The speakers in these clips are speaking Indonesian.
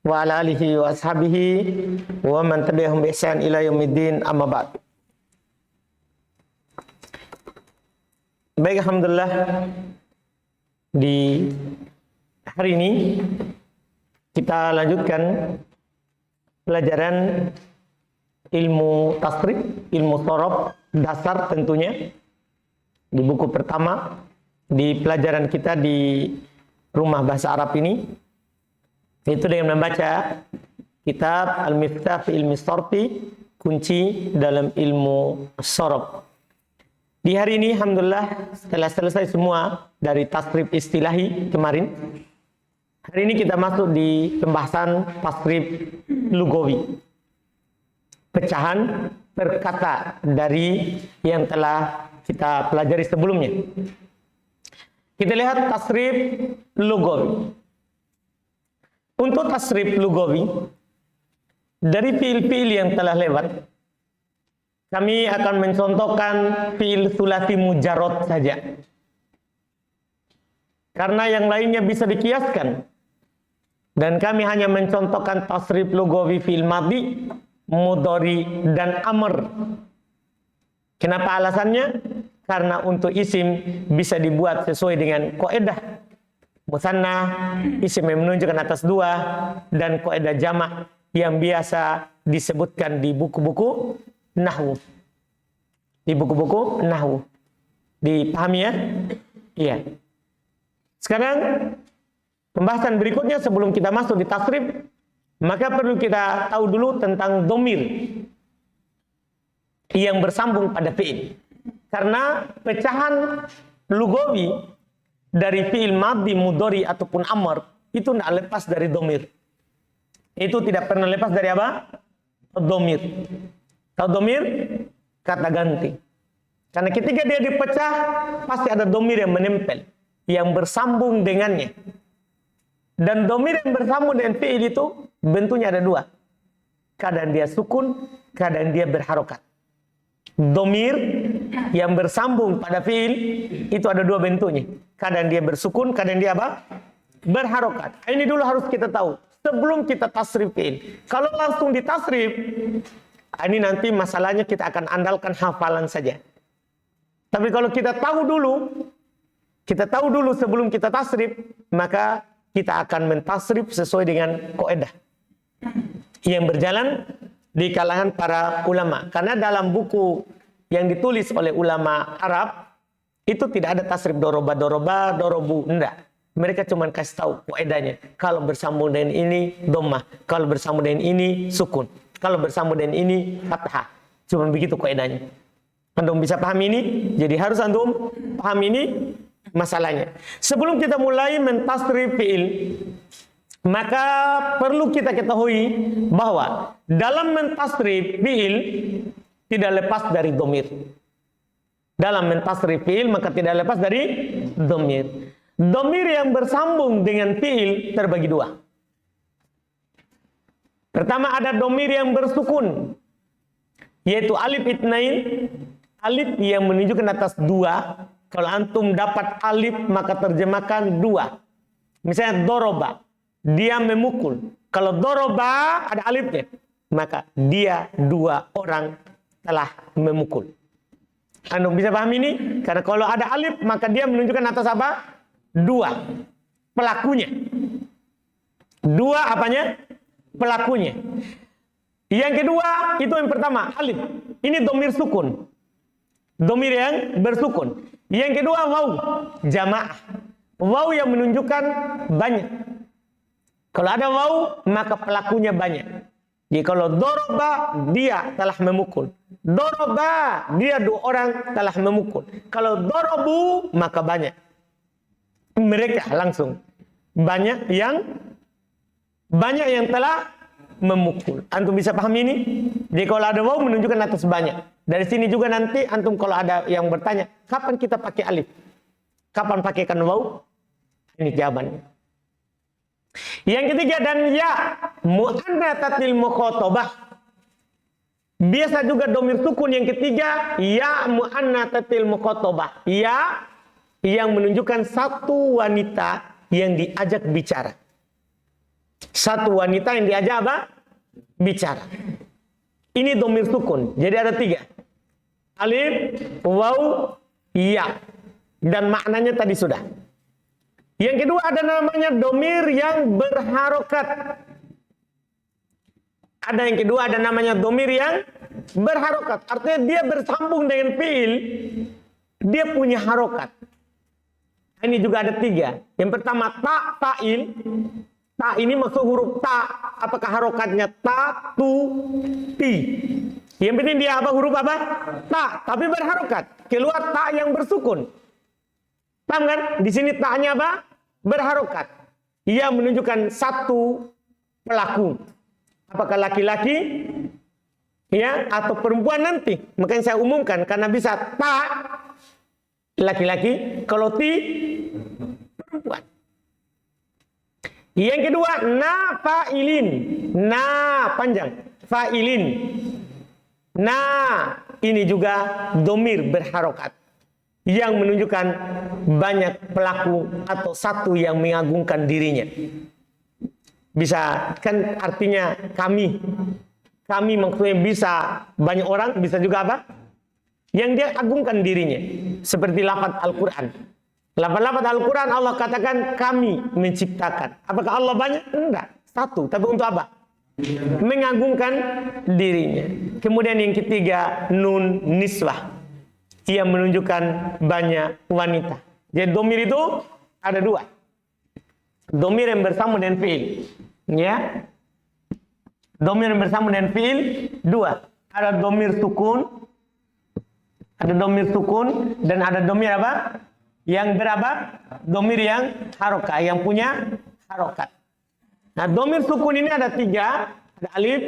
wa ala alihi wa ashabihi wa man tabi'ahum bi ihsan ila yaumiddin, amma ba'd. Baik, alhamdulillah, di hari ini kita lanjutkan pelajaran ilmu tasrif, ilmu sorof dasar tentunya di buku pertama di pelajaran kita di rumah bahasa Arab ini, yaitu dengan membaca kitab Al-Miftah fi Ilmi Sorfi, kunci dalam ilmu sorof. Di hari ini alhamdulillah setelah selesai semua dari tasrif istilahi kemarin, hari ini kita masuk di pembahasan tasrif lugawi, pecahan perkata dari yang telah kita pelajari sebelumnya. Kita lihat tasrif lugawi. Untuk tasrif lugawi dari fiil-fiil yang telah lewat, kami akan mencontohkan fiil sulasi mujarrad saja, karena yang lainnya bisa dikiaskan, dan kami hanya mencontohkan tasrif lugawi fiil madhi, mudhari, dan amr. Kenapa alasannya? Karena untuk isim bisa dibuat sesuai dengan kaidah musanna, isim yang menunjukkan atas dua, dan kaidah jamak yang biasa disebutkan di buku-buku nahwu. Di buku-buku nahwu. Dipahami ya? Iya. Sekarang pembahasan berikutnya sebelum kita masuk di tasrif, maka perlu kita tahu dulu tentang dhamir yang bersambung pada fi'il. Karena pecahan lugawi dari fi'il madhi, mudhari ataupun amr itu tidak lepas dari dhamir. Itu tidak pernah lepas dari apa? Dhamir. Tahu dhamir? Kata ganti. Karena ketika dia dipecah, pasti ada dhamir yang menempel, yang bersambung dengannya. Dan dhamir yang bersambung dengan fi'il itu bentuknya ada dua. Kadang dia sukun, kadang dia berharokat. Dhamir yang bersambung pada fi'il itu ada dua bentuknya. Kadang dia bersukun, kadang dia apa? Berharokat. Ini dulu harus kita tahu sebelum kita tasrif fi'il. Kalau langsung ditasrif, ini nanti masalahnya kita akan andalkan hafalan saja. Tapi kalau kita tahu dulu sebelum kita tasrif, maka kita akan mentasrif sesuai dengan kaidah yang berjalan di kalangan para ulama. Karena dalam buku yang ditulis oleh ulama Arab itu tidak ada tasrif doroba, dorobu, enggak. Mereka cuma kasih tahu kaidahnya. Kalau bersambung dengan ini dhammah, kalau bersambung dengan ini sukun, kalau bersambung dengan ini fathah. Cuma begitu kaidahnya. Antum bisa paham ini? Jadi harus antum paham ini masalahnya. Sebelum kita mulai mentasrif fi'il, maka perlu kita ketahui bahwa dalam mentasrif fi'il tidak lepas dari dhamir. Dalam mentasrif fi'il maka tidak lepas dari dhamir. Dhamir yang bersambung dengan fi'il terbagi dua. Pertama, ada dhamir yang bersukun, yaitu alif itsnain, alif yang menunjukkan atas dua. Kalau antum dapat alif maka terjemahkan dua. Misalnya doroba, dia memukul. Kalau doroba ada alifnya, maka dia dua orang telah memukul. Antum bisa paham ini? Karena kalau ada alif maka dia menunjukkan atas apa? Dua pelakunya. Dua apanya? Pelakunya. Yang kedua, itu yang pertama, alif. Ini dhamir sukun. Dhamir yang bersukun. Yang kedua, waw, jamaah. Waw yang menunjukkan banyak. Kalau ada waw, maka pelakunya banyak. Jadi kalau doroba, dia telah memukul. Doroba, dia dua orang telah memukul. Kalau dorobu, maka banyak. Mereka langsung. Banyak yang telah memukul. Antum bisa paham ini? Jadi kalau ada waw menunjukkan atas banyak. Dari sini juga nanti antum kalau ada yang bertanya, kapan kita pakai alif? Kapan pakaikan waw? Ini jawabannya. Yang ketiga, dan ya, mu'annatsatil mukhatabah. Biasa juga dhamir sukun yang ketiga, ya mu'annatsatil mukhatabah. Ya yang menunjukkan satu wanita yang diajak bicara. Satu wanita yang diajak apa? Bicara. Ini domir sukun. Jadi ada 3. Alif, waw, ya. Dan maknanya tadi sudah. Yang kedua ada namanya domir yang berharokat. Ada yang kedua ada namanya domir yang berharokat. Artinya dia bersambung dengan fiil. Dia punya harokat. Ini juga ada 3. Yang pertama ta, fa'il. Ta ini maksud huruf ta. Apakah harokatnya ta, tu, ti. Yang penting dia apa? Huruf apa? Ta. Tapi berharokat. Keluar ta yang bersukun. Paham kan? Di sini ta-nya apa? Berharokat. Ia menunjukkan satu pelaku. Apakah laki-laki? Ya, atau perempuan nanti. Makanya saya umumkan. Karena bisa ta laki-laki, kalau ti perempuan. Yang kedua, na fa'ilin. Na panjang, fa'ilin. Na ini juga domir berharokat yang menunjukkan banyak pelaku atau satu yang mengagungkan dirinya. Bisa kan artinya kami. Kami maksudnya bisa banyak orang, bisa juga apa? Yang dia agungkan dirinya. Seperti lafaz Al-Quran. Lafaz Al-Quran Allah katakan kami menciptakan. Apakah Allah banyak? Enggak. Satu. Tapi untuk apa? Mengagungkan dirinya. Kemudian yang ketiga, nun niswah. Ia menunjukkan banyak wanita. Jadi domir itu ada 2. Domir yang bersama dengan fiil. Ya. Domir yang bersama dengan fiil 2. Ada domir sukun. Ada domir sukun dan ada domir apa? Yang berapa? Domir yang harokat, yang punya harokat. Nah, domir sukun ini ada 3. Ada alif,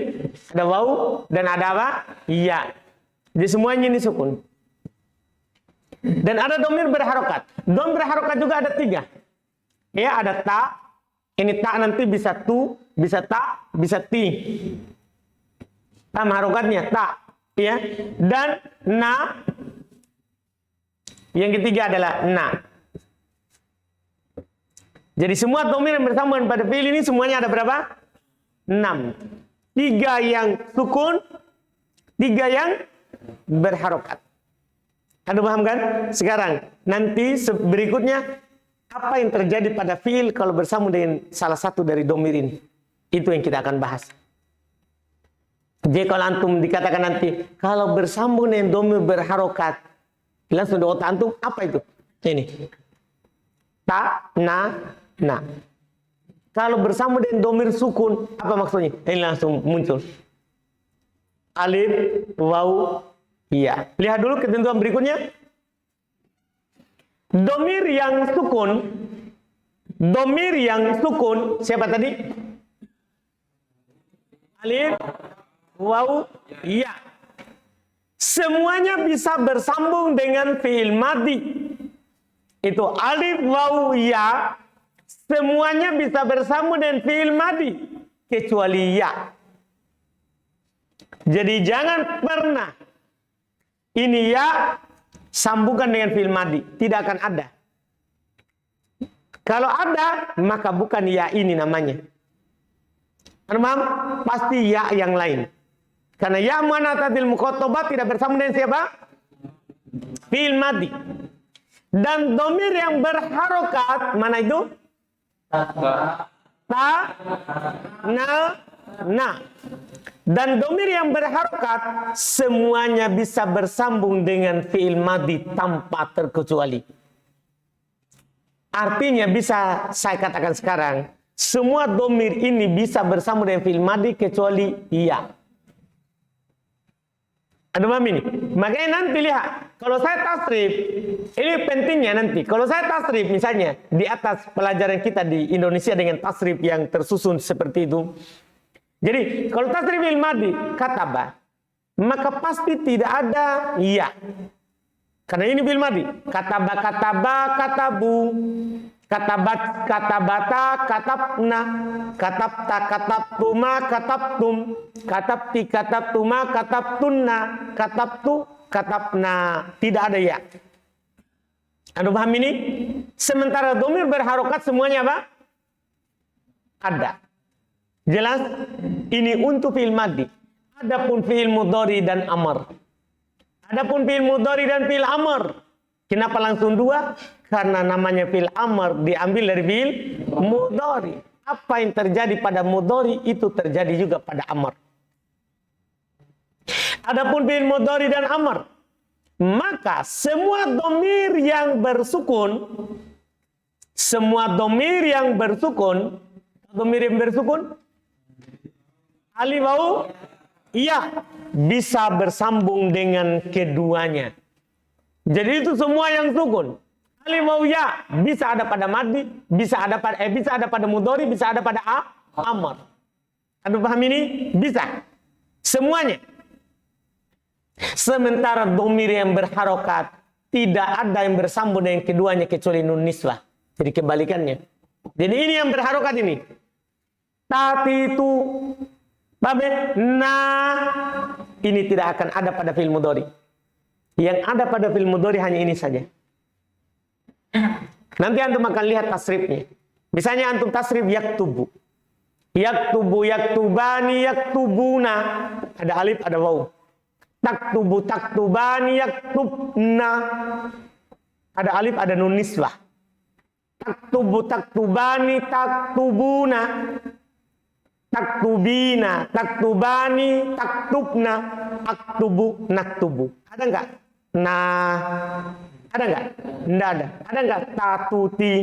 ada waw, dan ada apa? Ya. Jadi semuanya ini sukun. Dan ada domir berharokat. Domir berharokat juga ada 3. Ya, ada ta. Ini ta nanti bisa tu, bisa ta, bisa ti. Tam harokatnya ta. Ya. Dan na. Yang ketiga adalah na. Jadi semua domir yang bersama pada fiil ini semuanya ada berapa? 6. 3 yang sukun, 3 yang berharokat. Anda paham kan? Sekarang nanti berikutnya apa yang terjadi pada fiil kalau bersama dengan salah satu dari domir ini? Itu yang kita akan bahas. Jadi kalau antum dikatakan nanti kalau bersambung dengan domir berharokat, langsung di otak antum apa itu? Ini. Ta, na, na. Kalau bersama dengan domir sukun, apa maksudnya? Ini langsung muncul. Alif, waw, ya. Lihat dulu ketentuan berikutnya. Domir yang sukun, siapa tadi? Alif, waw, ya. Semuanya bisa bersambung dengan fiil madhi. Itu alif, waw, ya. Semuanya bisa bersambung dengan fiil madhi. Kecuali ya. Jadi jangan pernah ini ya sambungkan dengan fiil madhi. Tidak akan ada. Kalau ada, maka bukan ya ini namanya. Paham? Pasti ya yang lain. Karena ya muannatsatil mukhatabah tidak bersambung dengan siapa? Fiil madhi. Dan domir yang berharokat, mana itu? Ta, na, na. Dan domir yang berharokat, semuanya bisa bersambung dengan fiil madhi tanpa terkecuali. Artinya bisa saya katakan sekarang, semua domir ini bisa bersambung dengan fiil madhi kecuali iya. Ada paham ini? Makanya nanti lihat, kalau saya tasrif, ini pentingnya nanti. Kalau saya tasrif misalnya di atas pelajaran kita di Indonesia dengan tasrif yang tersusun seperti itu. Jadi kalau tasrif fiil madhi kataba, maka pasti tidak ada iya. Karena ini fiil madhi. Kataba, kataba, katabu. Katabat, katabata, katabna. Katabta, katabtuma, katabtum. Katabti, katabtuma, katabtunna. Katabtu, katabna. Tidak ada ya. Anda paham ini? Sementara domir berharokat semuanya apa? Ada. Jelas? Ini untuk fi'il madhi. Adapun fi'il mudhari dan amr. Adapun fi'il mudhari dan fi'il amr. Kenapa langsung dua? Karena namanya fi'il amr diambil dari fi'il mudhari. Apa yang terjadi pada mudhari itu terjadi juga pada amr. Adapun fi'il mudhari dan amr, maka semua domir yang bersukun, alif waw ya bisa bersambung dengan keduanya. Jadi itu semua yang sukun. Alif waw ya bisa ada pada madhi, bisa ada pada mudhari, bisa ada pada amr. Anda paham ini? Bisa. Semuanya. Sementara domir yang berharokat tidak ada yang bersambung dengan keduanya kecuali nun niswah. Jadi kebalikannya. Jadi ini yang berharokat ini. Tati itu babe nah ini tidak akan ada pada fi'il mudhari. Yang ada pada fi'il mudhari hanya ini saja. Nanti antum akan lihat tasrifnya. Misalnya antum tasrif yaktubu. Yaktubu, yaktubani, yaktubuna. Ada alif, ada waw. Taktubu, taktubani, yaktubna. Ada alif, ada nun niswah. Taktubu, taktubani, taktubuna. Taktubina, taktubani, taktubna. Aktubu, naktubu. Ada enggak? Nah, ada enggak? Enggak ada. Ada enggak? Tatuti.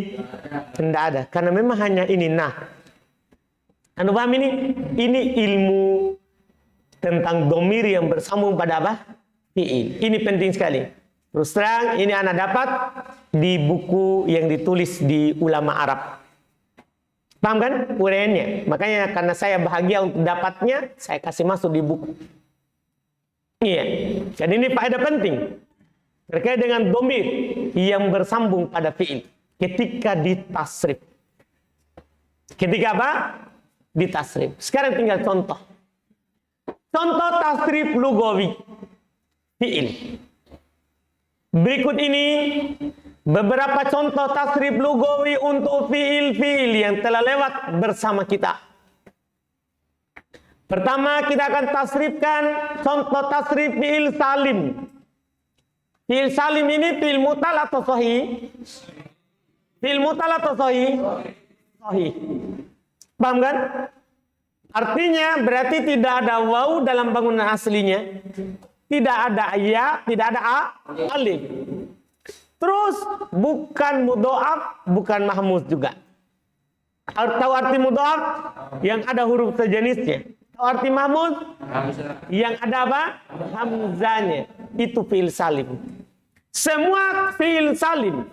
Enggak ada. Karena memang hanya ini nah. Anda paham ini? Ini ilmu tentang domir yang bersambung pada apa? Fi'il. Ini penting sekali. Terus terang, ini anak dapat di buku yang ditulis di ulama Arab. Paham kan? Uraiannya. Makanya karena saya bahagia untuk dapatnya, saya kasih masuk di buku. Iya. Dan ini faedah penting. Terkait dengan domir yang bersambung pada fi'il. Ketika ditasrif. Ketika apa? Ditasrif. Sekarang tinggal contoh. Contoh tasrif lugawi fi'il. Berikut ini beberapa contoh tasrif lugawi untuk fi'il-fi'il yang telah lewat bersama kita. Pertama kita akan tasrifkan contoh tasrif fi'il salim. Fi'il salim ini fi'il mutal atau sahih? Fi'il mutal atau sahih? Sahih. Paham kan? Artinya berarti tidak ada waw dalam bangunan aslinya. Tidak ada ya, tidak ada alif. Terus bukan mudhoaf, bukan mahmuz juga. Tahu arti mudhoaf? Yang ada huruf sejenisnya. Tahu arti mahmuz? Yang ada apa? Hamzanya. Itu fi'il salim. Semua fi'il salim.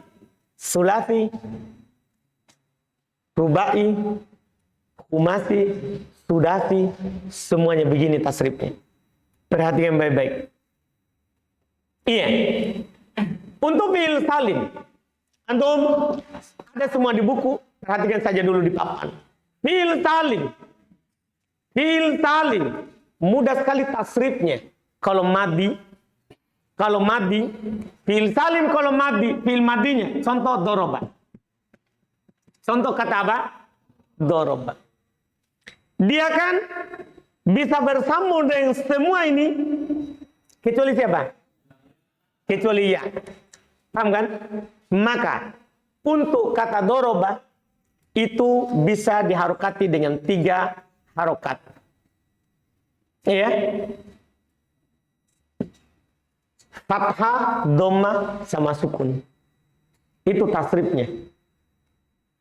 Sulasi, rubai, khumasi, sudasi, semuanya begini tasrifnya. Perhatikan baik-baik. Iya. Untuk fi'il salim, antum ada semua di buku, perhatikan saja dulu di papan. Fi'il salim, mudah sekali tasrifnya. Kalau madhi, fi'il salim kalau madhi, fi'il madhinya, contoh doroba. Contoh kata apa? Doroba. Dia kan bisa bersambung dengan semua ini kecuali siapa? Kecuali ya. Paham kan? Maka untuk kata doroba itu bisa diharokati dengan 3 harokat. Ya. Fathah, dhamma, sama sukun. Itu tasrifnya.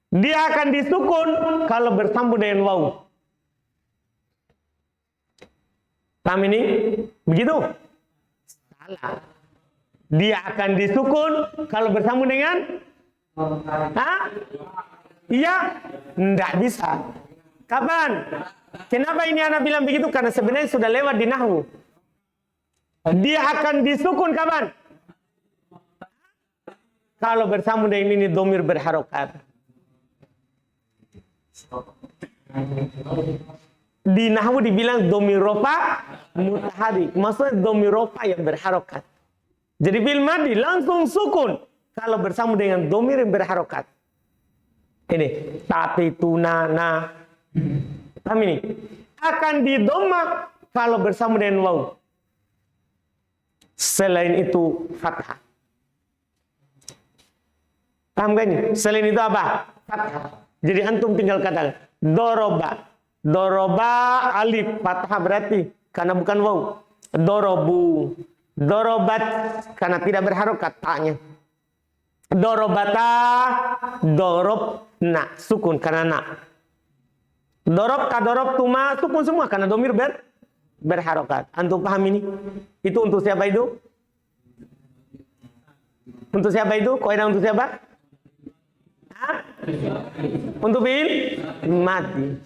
Dia akan disukun kalau bersambung dengan waw. Paham ini? Begitu? Salah. Dia akan disukun kalau bersambung dengan iya, enggak bisa. Kapan? Kenapa ini anak bilang begitu? Karena sebenarnya sudah lewat di nahwu. Dia akan disukun kapan? Kalau bersambung dengan ini domir berharokat. Di nahwu dibilang domir rofa mutahari. Maksudnya domir rofa yang berharokat. Jadi fi'il madhi langsung sukun kalau bersambung dengan domir yang berharokat. Ini tapi tuna na Paham ini? Akan didoma kalau bersama dengan waw. Selain itu fathah. Paham gak ini? Selain itu apa? Fathah. Jadi antum tinggal katakan doroba. Doroba alif fathah berarti karena bukan waw. Dorobu. Dorobat karena tidak berharokat taknya. Dorobata. Dorobna sukun karena na. Dorob kadorob tuma sukun semua karena domir berharokat. Antum paham ini? Itu untuk siapa itu? Untuk siapa itu? Kaidah untuk siapa? Untuk fiil mati.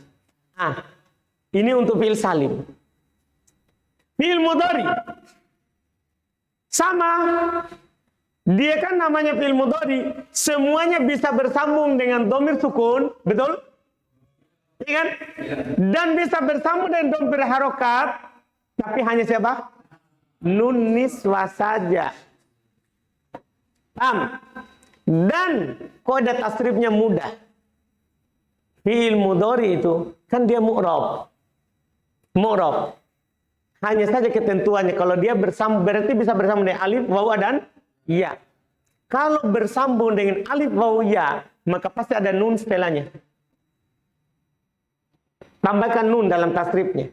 Ini untuk fiil salim. Fiil mudhari sama. Dia kan namanya fiil mudhari, semuanya bisa bersambung dengan domir sukun, betul? Iya kan? Dan bisa bersambung dengan domir harokat, tapi hanya siapa? Nun niswa saja. Paham? Dan kaidah tasrifnya mudah. Fiil mudhari itu kan dia mu'rab. Mu'rab. Hanya saja ketentuannya kalau dia bersambung berarti bisa bersambung dengan alif, waw dan ya. Kalau bersambung dengan alif, waw, ya, maka pasti ada nun setelahnya. Tambahkan nun dalam tasrifnya.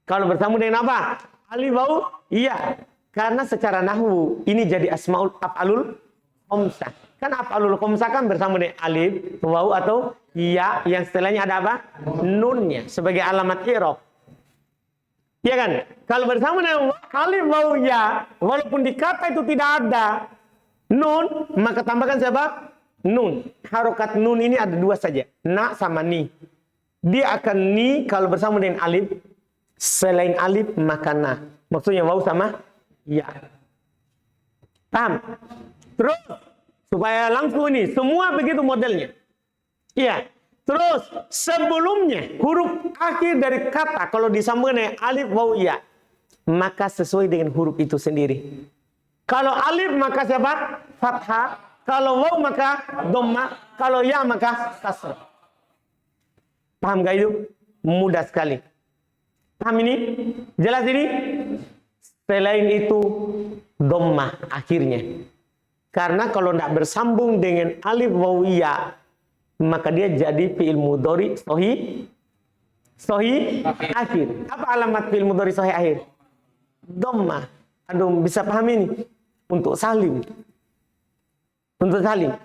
Kalau bersambung dengan apa? Alif, waw, ya. Karena secara nahwu ini jadi asmaul af'alul khamsah. Kan af'alul khamsah kan bersambung dengan alif, waw atau ya yang setelahnya ada apa? Nunnya sebagai alamat i'rab. Ya kan? Kalau bersama dengan alif waw ya, walaupun di kata itu tidak ada nun, maka tambahkan siapa? Nun. Harokat nun ini ada dua saja, na sama ni. Dia akan ni kalau bersama dengan alif, selain alif maka na. Maksudnya waw sama ya. Paham? Terus supaya langsung ini semua begitu modelnya. Iya. Terus sebelumnya huruf akhir dari kata kalau disambungkan dengan alif waw ya, maka sesuai dengan huruf itu sendiri. Kalau alif maka siapa? Fathah. Kalau waw maka dhamma. Kalau ya maka kasrah. Paham gak itu? Mudah sekali. Paham ini? Jelas ini? Selain itu dhamma akhirnya. Karena kalau tidak bersambung dengan alif waw ya, maka dia jadi fi'il mudhari sahih akhir. Apa alamat fi'il mudhari sahih akhir? Dhammah. Aduh, bisa paham ini? Untuk salim. Untuk salim.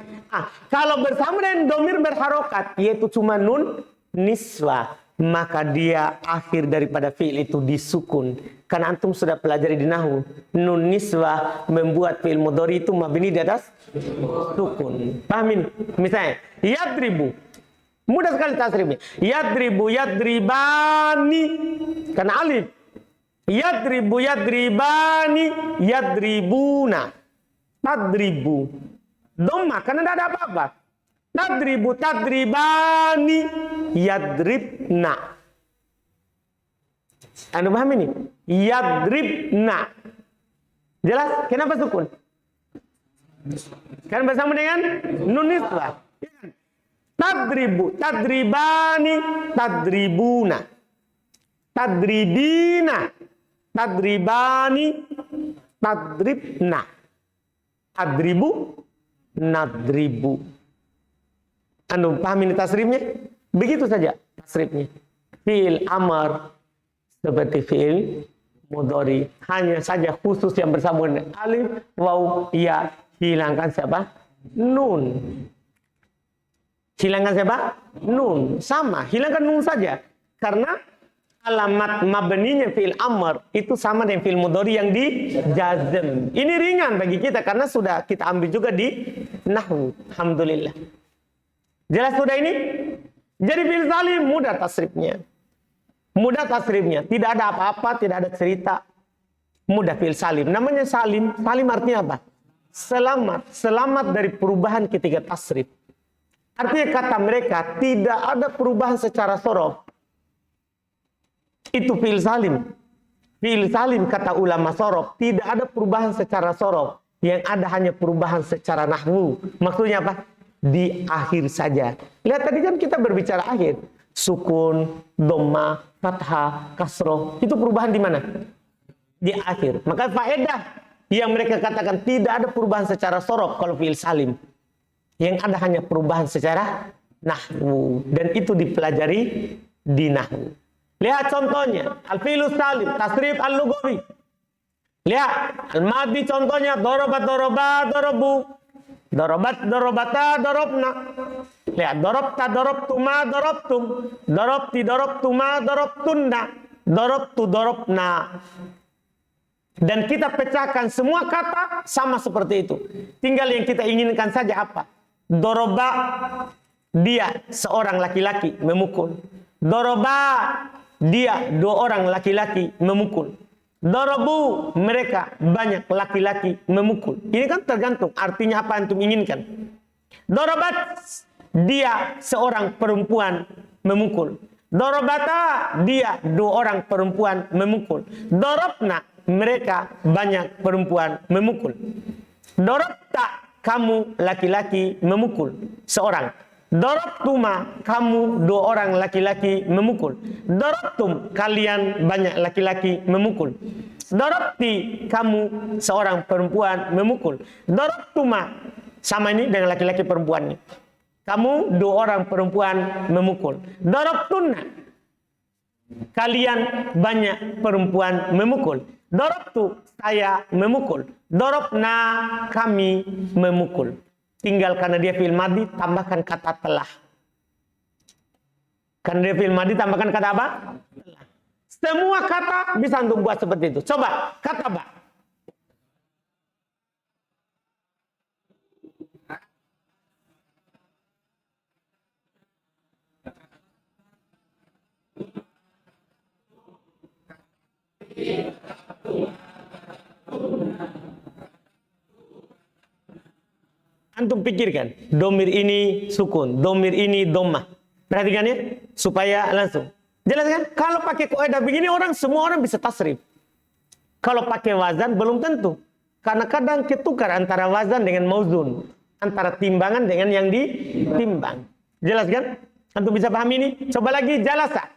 Kalau bersama dengan domir berharokat, yaitu cuma nun niswa, maka dia akhir daripada fi'il itu disukun. Karena antum sudah pelajari di nahwu, nun niswa membuat fi'il mudhari itu mabni di atas sukun. Paham ini? Misalnya, yadribu. Mudah sekali tasrifnya. Yadribu, yadribani. Karena alif. Yadribu, yadribani, yadribuna. Tadribu. Dhamma, karena tidak ada apa-apa. Tadribu, tadribani, yadribna. Anda paham ini? Yadribna. Jelas? Kenapa sukun? Kan bersama dengan nun nisbah. Tadribu, tadribani, tadribuna. Tadribina, tadribani, tadribna. Adribu, nadribu. Anda paham ini tasrifnya? Begitu saja tasrifnya. Fi'il amar seperti fi'il mudhari. Hanya saja khusus yang bersambung dengan alif, waw, ya. Hilangkan siapa? Nun. Hilangkan siapa? Nun. Sama, hilangkan nun saja. Karena alamat mabninya fi'il amr itu sama dengan fi'il mudhari yang dijazm. Ini ringan bagi kita karena sudah kita ambil juga di nahwu. Alhamdulillah. Jelas sudah ini? Jadi fi'il salim mudah tasrifnya. Mudah tasrifnya. Tidak ada apa-apa, tidak ada cerita. Mudah fi'il salim. Namanya salim. Salim artinya apa? Selamat. Selamat dari perubahan ketika tasrif. Artinya kata mereka tidak ada perubahan secara sorof. Itu fi'il salim. Fi'il salim kata ulama sorof tidak ada perubahan secara sorof. Yang ada hanya perubahan secara nahwu. Maksudnya apa? Di akhir saja. Lihat tadi kan kita berbicara akhir. sukun, dhamma, fathah, kasroh. Itu perubahan di mana? Di akhir. Maka faedah yang mereka katakan tidak ada perubahan secara sorof kalau fi'il salim. Yang ada hanya perubahan secara nahwu. Dan itu dipelajari di nahwu. Lihat contohnya. Al-fi'lu salim, tasrif al-lugawi. Lihat. Al-madi contohnya. Dorobat, doroba, dorobu. Dorobat, dorobata, dorobna. Lihat. Dorobta, dorobtuma, dorobtum. Dorobti, dorobtuma, dorobtunna. Dorobtu, dorobna. Dan kita pecahkan semua kata sama seperti itu. Tinggal yang kita inginkan saja apa? Doroba, dia seorang laki-laki memukul. Doroba, dia dua orang laki-laki memukul. Dorobu, mereka banyak laki-laki memukul. Ini kan tergantung artinya apa yang antum inginkan. Dorobat, dia seorang perempuan memukul. Dorobata, dia dua orang perempuan memukul. Dorobna, mereka banyak perempuan memukul. Dorobta, kamu laki-laki memukul seorang. Dorobtuma, kamu dua orang laki-laki memukul. Dorobtum, kalian banyak laki-laki memukul. Dorobti, kamu seorang perempuan memukul. Dorobtuma, sama ini dengan laki-laki perempuannya. Kamu dua orang perempuan memukul. Dorobtunna, kalian banyak perempuan memukul. Dorobtu, saya memukul. Dorobna, kami memukul. Tinggal karena dia fi'il madhi, tambahkan kata telah. Karena dia fi'il madhi, tambahkan kata apa? Telah. Semua kata bisa untuk buat seperti itu. Coba, kata ba. Antum pikirkan, domir ini sukun, domir ini dhammah. Perhatikan ya, supaya langsung. Jelas kan? Kalau pakai kaidah begini semua orang bisa tasrif. Kalau pakai wazan belum tentu. Karena kadang ketukar antara wazan dengan mauzun, antara timbangan dengan yang ditimbang. Jelas kan? Antum bisa paham ini? Coba lagi jalasa.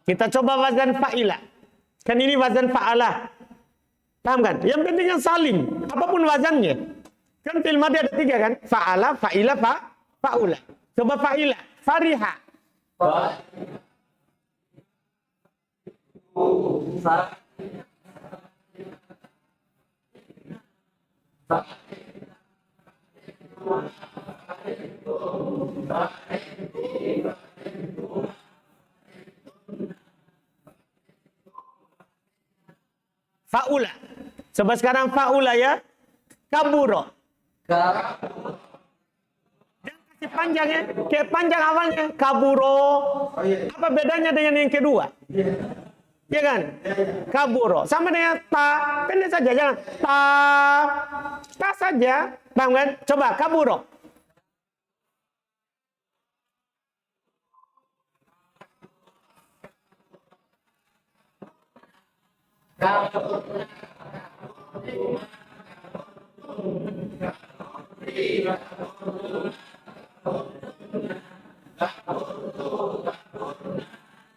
Kita coba wazan fa'ila. Kan ini wazan fa'ala. Paham kan? Yang penting yang salim. Apapun wazannya. Kan fi'il madhi ada 3 kan? Fa'ala, fa'ila, fa'ula. Coba fa'ila. Fariha. Fa'ula. Coba sekarang fa'ula ya. Kaburo. Jangan kasih panjang ya. Kayak panjang awalnya. Kaburo. Apa bedanya dengan yang kedua? Ya kan? Kaburo. Sama dengan ta. Pendek saja. Jangan. Ta. Ta saja. Paham kan? Coba kaburo.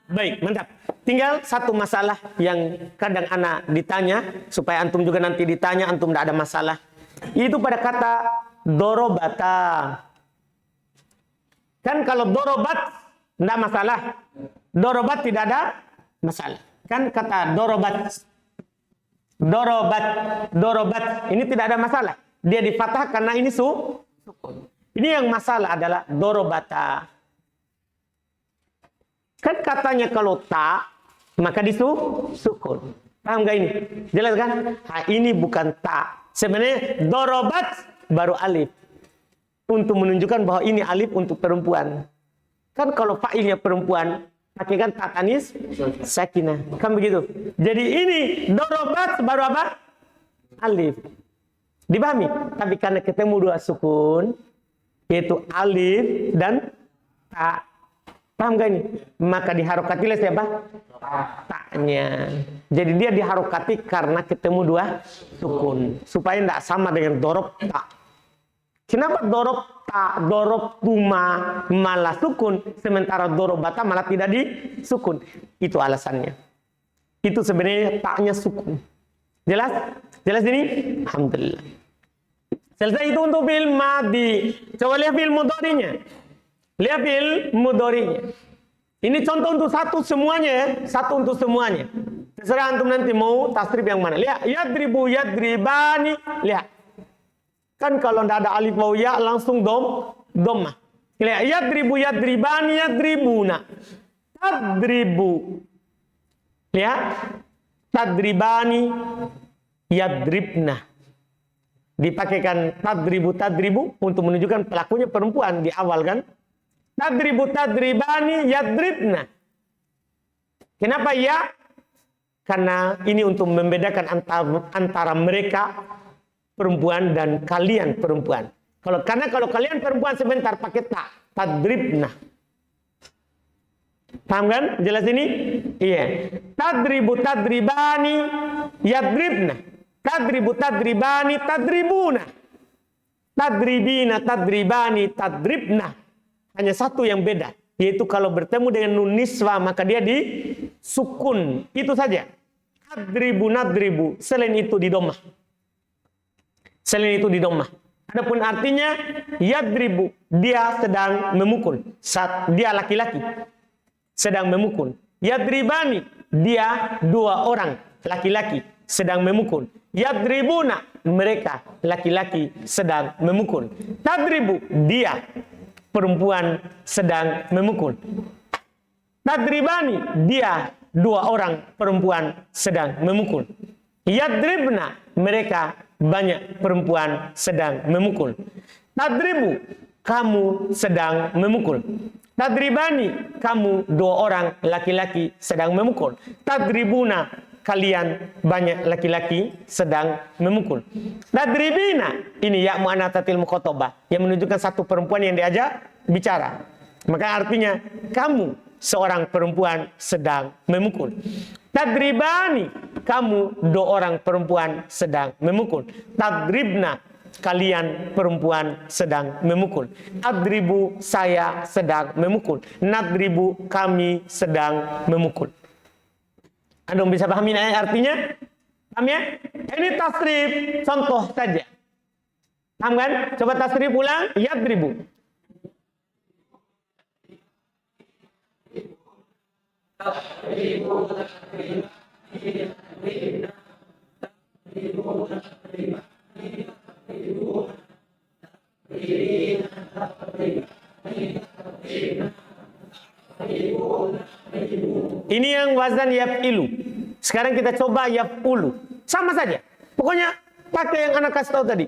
Baik, mantap. Tinggal satu masalah yang kadang anak ditanya, supaya antum juga nanti ditanya, antum tidak ada masalah. Itu pada kata dorobata. Kan kalau dorobat tidak masalah. Dorobat tidak ada masalah. Kan kata dorobat. Dorobat. Dorobat. Ini tidak ada masalah. Dia difathah karena ini sukun. Ini yang masalah adalah dorobata. Kan katanya kalau ta, maka disukun. Paham gak ini? Jelas kan? Nah, ini bukan ta. Sebenarnya dorobat baru alif. Untuk menunjukkan bahwa ini alif untuk perempuan. Kan kalau fa'ilnya perempuan, pakai kan ta tanis sakinah. Kan begitu. Jadi ini dorobat baru apa? Alif. Dipahami? Tapi karena ketemu dua sukun, yaitu alif dan ta. Paham gak ini? Maka diharokati oleh siapa? Ta-nya. Jadi dia diharokati karena ketemu dua sukun. Supaya tidak sama dengan dorob ta. Kenapa dorob ta, dorob tuma malah sukun, sementara dorob bata malah tidak disukun? Itu alasannya. Itu sebenarnya ta-nya sukun. Jelas? Jelas ini? Alhamdulillah. Selesai itu untuk fi'il madhi. Coba lihat fi'il mudhari'nya. Lihat fi'il mudhari'nya. Ini contoh untuk satu semuanya ya. Satu untuk semuanya. Terserah antum nanti mau tasrif yang mana. Lihat. Yadribu, yadribani. Lihat. Kan kalau tidak ada alif waw ya langsung dhammah. Lihat. Yadribu, yadribani, yadribuna. Tadribu. Lihat. Tadribani, yadribna. Dipakaikan tadribu untuk menunjukkan pelakunya perempuan di awal kan. Tadribu tadribani yadribna. Kenapa ya? Karena ini untuk membedakan antara mereka perempuan dan kalian perempuan. Karena kalau kalian perempuan sebentar pakai ta, tadribna. Paham kan? Jelas ini? Iya. Tadribu tadribani yadribna. Tadribu tadribani tadribuna. Tadribina tadribani tadribna. Hanya satu yang beda, yaitu kalau bertemu dengan nun niswa maka dia disukun. Itu saja. Tadribu nadribu. Selain itu di dhammah. Selain itu di dhammah. Adapun artinya yadribu, dia sedang memukul. Dia laki-laki sedang memukul. Yadribani, dia dua orang laki-laki sedang memukul. Yadribuna, mereka laki-laki sedang memukul. Tadribu, dia perempuan sedang memukul. Tadribani, dia dua orang perempuan sedang memukul. Yadribna, mereka banyak perempuan sedang memukul. Tadribu, kamu sedang memukul. Tadribani, kamu dua orang laki-laki sedang memukul. Tadribuna, kalian banyak laki-laki sedang memukul. Tadribina, ini ya mu'anatatil muqatabah yang menunjukkan satu perempuan yang diajak bicara. Maka artinya kamu seorang perempuan sedang memukul. Tadribani, kamu dua orang perempuan sedang memukul. Tadribna, kalian perempuan sedang memukul. Adribu, saya sedang memukul. Nadribu, kami sedang memukul. Anda bisa pahami artinya? Paham ya? Ini tasrif contoh saja. Paham kan? Coba tasrif ulang. Yadribu. Ini yang wazan yaf'ilu. Sekarang kita coba yaf'ulu. Sama saja. Pokoknya pakai yang anak kasih tahu tadi.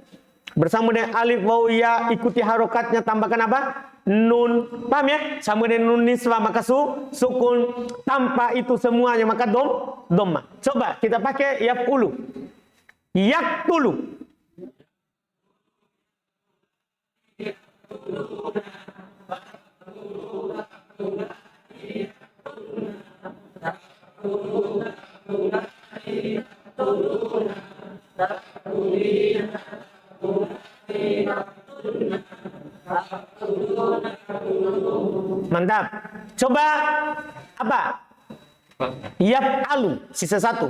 Bersama dengan alif waw ya, ikuti harokatnya, tambahkan apa? Nun. Paham ya? Sama dengan nun niswa maka sukun. Tanpa itu semuanya maka dhammah. Coba kita pakai yaf'ulu. Yaktulu. Mantap. Coba apa? Yaf'alu, sisa satu.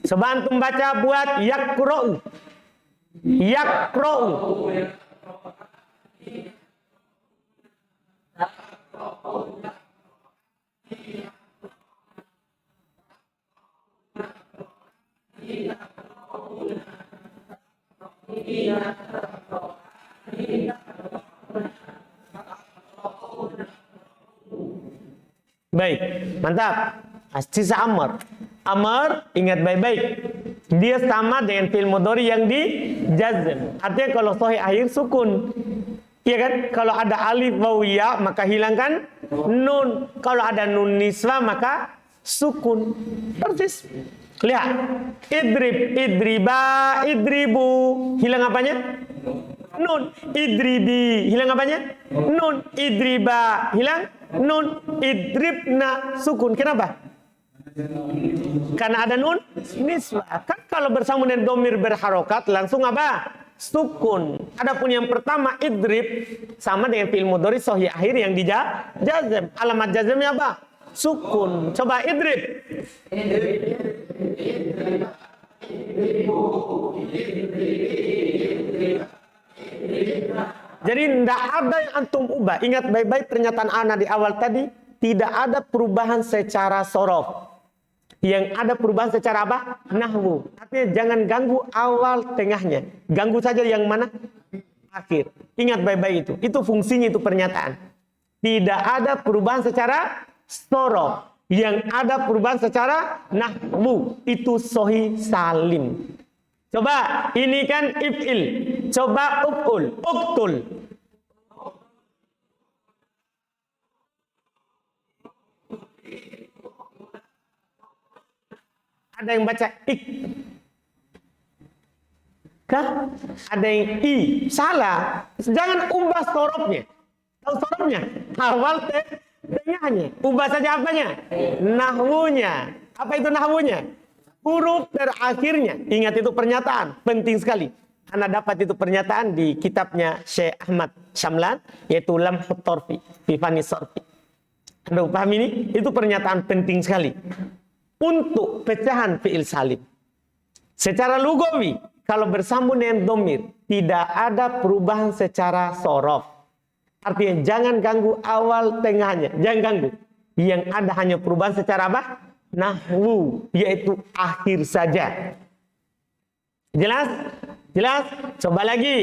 Coba antum baca buat yakra'u. Yakra'u. Baik, mantap. Sisa Amr. Amr, ingat baik-baik. Dia sama dengan fi'il mudhari yang di jazm. Artinya kalau sahih akhir sukun. Iya kan? Kalau ada alif waw ya maka hilangkan nun. Kalau ada nun niswa maka sukun. Persis. Lihat. Idrib, idriba, idribu. Hilang apanya? nun. Idribi, hilang apanya? Nun. Idriba, hilang nun. Idribna, sukun. Kenapa? Karena ada nun nisbah. Kan kalau bersambung dengan domir berharokat langsung apa? Sukun. Adapun yang pertama idrib sama dengan fi'il mudhari sahih akhir yang dijazm. Alamat jazmnya apa? Sukun. Coba idrib. Jadi tidak ada yang antum ubah. Ingat baik-baik pernyataan ana di awal tadi. Tidak ada perubahan secara sorof. Yang ada perubahan secara apa? Nahwu. Artinya jangan ganggu awal tengahnya. Ganggu saja yang mana? Akhir. Ingat baik-baik itu. Itu fungsinya itu pernyataan. Tidak ada perubahan secara sorof. Yang ada perubahan secara nahwu. Itu sahih salim. Coba, ini kan if'il. Coba uf'ul, uktul. Ada yang baca ik. Kah? Ada yang i. Salah. Jangan ubah sorofnya. Tahu sorofnya? Awal tengahnya. Ubah saja apanya? Nahwunya. Apa itu nahwunya? Huruf terakhirnya. Ingat itu pernyataan. Penting sekali. Anda dapat itu pernyataan di kitabnya Syekh Ahmad Syamlan. Yaitu Lamhut Torfi. Fifani Sorfi. Anda paham ini? Itu pernyataan penting sekali. Untuk pecahan fi'il salim. Secara lugawi. Kalau bersambung dengan domir. Tidak ada perubahan secara sorof. Artinya jangan ganggu awal tengahnya. Jangan ganggu. Yang ada hanya perubahan secara apa? Nahwu, yaitu akhir saja. Jelas? Jelas? Coba lagi.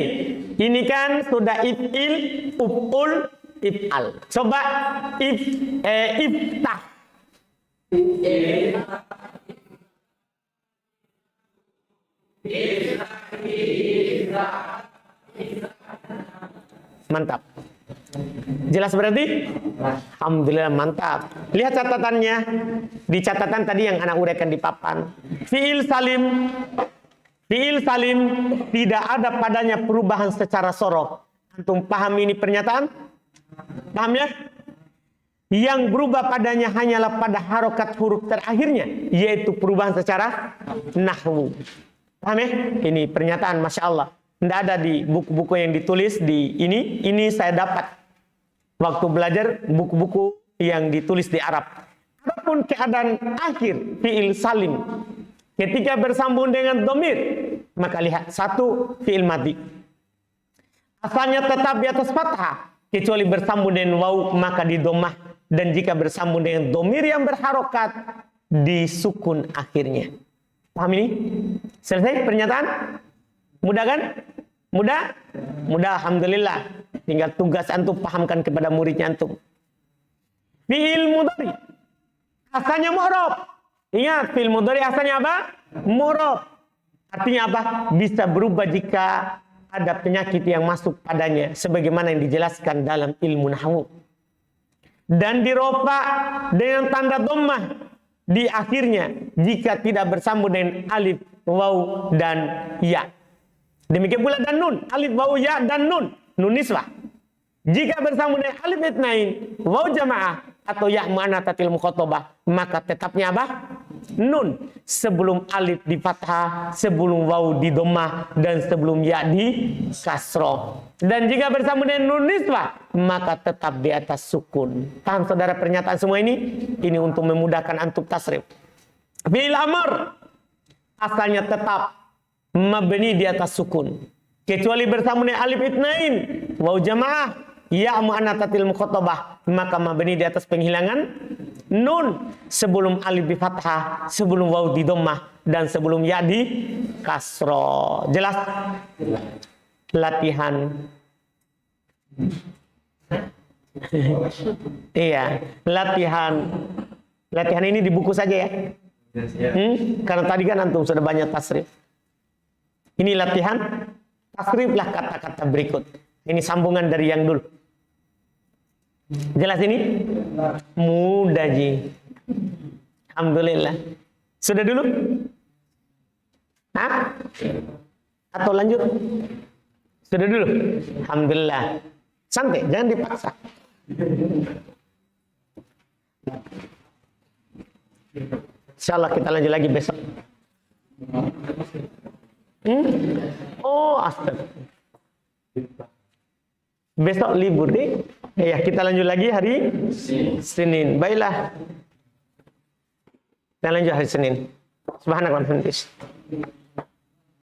Ini kan sudah if'il, uf'ul, if'al. Coba iftah. Mantap. Jelas berarti? Alhamdulillah mantap. Lihat catatannya. Di catatan tadi yang anak uraikan di papan. Fi'il salim. Fi'il salim tidak ada padanya perubahan secara sorof. Antum paham ini pernyataan? Paham ya? Yang berubah padanya hanyalah pada harokat huruf terakhirnya. Yaitu perubahan secara nahwu. Paham ya? Ini pernyataan Masya Allah. Tidak ada di buku-buku yang ditulis di ini. Ini saya dapat waktu belajar buku-buku yang ditulis di Arab. Adapun keadaan akhir fi'il salim ketika bersambung dengan domir, maka lihat satu fi'il madhi. Asalnya tetap di atas fathah kecuali bersambung dengan waw maka di domah, dan jika bersambung dengan domir yang berharokat di sukun akhirnya. Paham ini? Selesai pernyataan? Mudah kan? Mudah? Mudah, alhamdulillah. Tinggal tugas antum pahamkan kepada muridnya antum. Fi'il mudhari asalnya mu'rab. Ingat, fi'il mudhari asalnya apa? Mu'rab. Artinya apa? Bisa berubah jika ada penyakit yang masuk padanya, sebagaimana yang dijelaskan dalam ilmu nahwu. Dan dirofa dengan tanda dhammah di akhirnya jika tidak bersambung dengan alif, waw, dan ya. Demikian pula dan nun, alif, waw, ya, dan nun, nun nisbah. Jika bersambung dengan alif itnain, waw jamaah, atau ya mu'annatsatil mukhatabah, maka tetapnya apa? Nun. Sebelum alif di fathah, sebelum waw di dhammah, dan sebelum ya di kasroh. Dan jika bersambung dengan nun nisbah, maka tetap di atas sukun. Paham saudara pernyataan semua ini? Ini untuk memudahkan antum tasrif. Fi'il amr asalnya tetap mabni di atas sukun, kecuali bersambung dengan alif itnain, waw jamaah, ya mu'annatsatil mukhatabah, maka mabni di atas penghilangan nun, sebelum alif di fathah, sebelum waw di dhammah, dan sebelum ya di kasroh. Jelas? Latihan. Iya, latihan. Latihan ini di buku saja ya. Karena tadi kan antum sudah banyak tasrif. Ini latihan, tasriflah kata-kata berikut. Ini sambungan dari yang dulu. Jelas ini? Mudah ji. Alhamdulillah. Sudah dulu? Hah? Atau lanjut? Sudah dulu? Alhamdulillah. Santai, jangan dipaksa. Insyaallah kita lanjut lagi besok. Oh, astaga. Besok libur deh. Ya, kita lanjut lagi hari Senin. Baiklah. Kita lanjut hari Senin. Subhanallah.